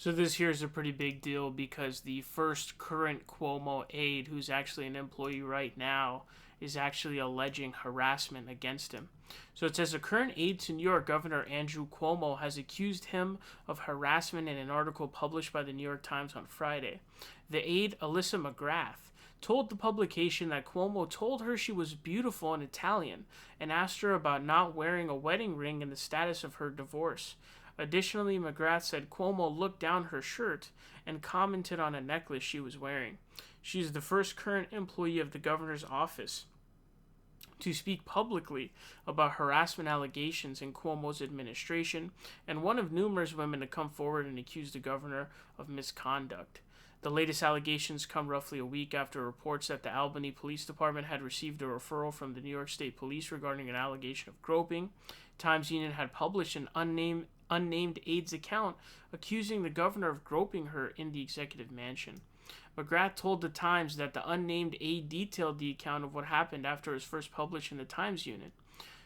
So this here is a pretty big deal because the first current Cuomo aide, who's actually an employee right now, is actually alleging harassment against him. So it says a current aide to New York Governor Andrew Cuomo has accused him of harassment in an article published by the New York Times on Friday. The aide, Alyssa McGrath, told the publication that Cuomo told her she was beautiful in Italian and asked her about not wearing a wedding ring and the status of her divorce. Additionally, McGrath said Cuomo looked down her shirt and commented on a necklace she was wearing. She is the first current employee of the governor's office to speak publicly about harassment allegations in Cuomo's administration, and one of numerous women to come forward and accuse the governor of misconduct. The latest allegations come roughly a week after reports that the Albany Police Department had received a referral from the New York State Police regarding an allegation of groping. Times Union had published an unnamed aide's account accusing the governor of groping her in the executive mansion. McGrath told the Times that the unnamed aide detailed the account of what happened after it was first published in the Times unit.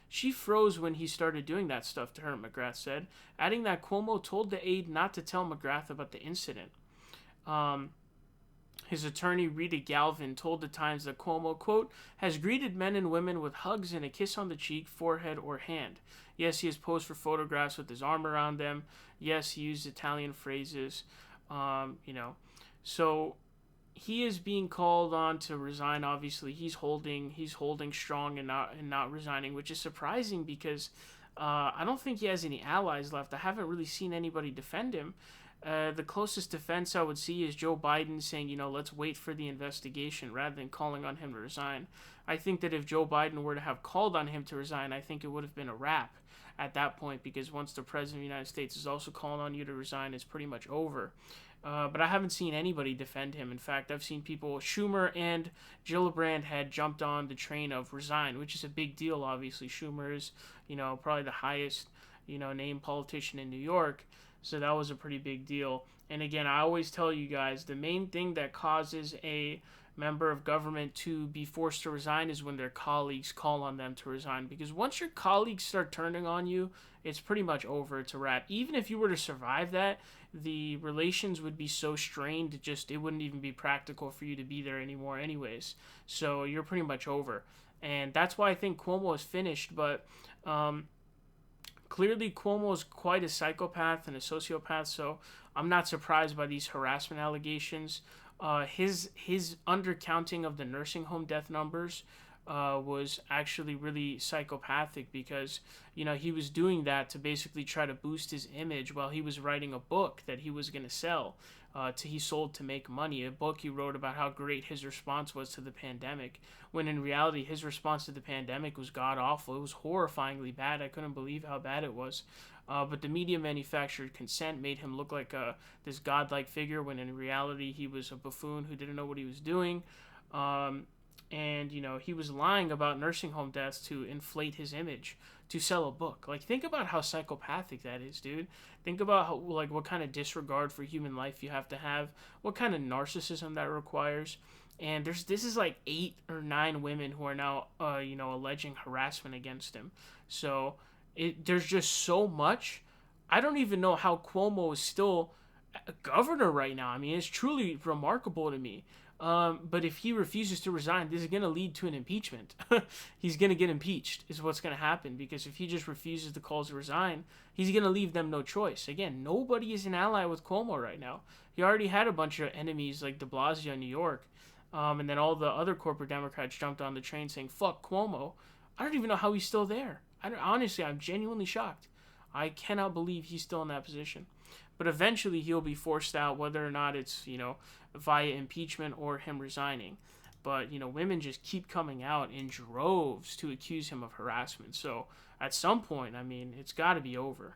She froze when he started doing that stuff to her, McGrath said, adding that Cuomo told the aide not to tell McGrath about the incident. His attorney, Rita Galvin, told the Times that Cuomo, quote, has greeted men and women with hugs and a kiss on the cheek, forehead, or hand. Yes, he has posed for photographs with his arm around them. Yes, he used Italian phrases. So he is being called on to resign. Obviously, he's holding strong and not resigning, which is surprising because I don't think he has any allies left. I haven't really seen anybody defend him. The closest defense I would see is Joe Biden saying, let's wait for the investigation rather than calling on him to resign. I think that if Joe Biden were to have called on him to resign, I think it would have been a wrap at that point, because once the president of the United States is also calling on you to resign, it's pretty much over. But I haven't seen anybody defend him. In fact, I've seen people, Schumer and Gillibrand had jumped on the train of resign, which is a big deal, obviously. Schumer is, probably the highest, named politician in New York. So that was a pretty big deal. And again, I always tell you guys, the main thing that causes a member of government to be forced to resign is when their colleagues call on them to resign. Because once your colleagues start turning on you, it's pretty much over. It's a wrap. Even if you were to survive that, the relations would be so strained, it wouldn't even be practical for you to be there anymore anyways. So you're pretty much over. And that's why I think Cuomo is finished. But clearly, Cuomo is quite a psychopath and a sociopath, so I'm not surprised by these harassment allegations. His undercounting of the nursing home death numbers was actually really psychopathic because, he was doing that to basically try to boost his image while he was writing a book that he was going to sell. He sold to make money, a book he wrote about how great his response was to the pandemic, when in reality his response to the pandemic was god-awful. It was horrifyingly bad. I couldn't believe how bad it was. But the media manufactured consent made him look like this godlike figure, when in reality he was a buffoon who didn't know what he was doing. And he was lying about nursing home deaths to inflate his image, to sell a book. Like, think about how psychopathic that is, dude. Think about how, what kind of disregard for human life you have to have, what kind of narcissism that requires. And this is like 8 or 9 women who are now alleging harassment against him. So there's just so much. I don't even know how Cuomo is still a governor right now. I mean, it's truly remarkable to me. But if he refuses to resign, this is going to lead to an impeachment. He's going to get impeached is what's going to happen, because if he just refuses the calls to resign, he's going to leave them no choice. Again, nobody is an ally with Cuomo right now. He already had a bunch of enemies like de Blasio in New York. And then all the other corporate Democrats jumped on the train saying, fuck Cuomo. I don't even know how he's still there. Honestly, I'm genuinely shocked. I cannot believe he's still in that position. But eventually he'll be forced out, whether or not it's, via impeachment or him resigning. But, women just keep coming out in droves to accuse him of harassment. So at some point, it's got to be over.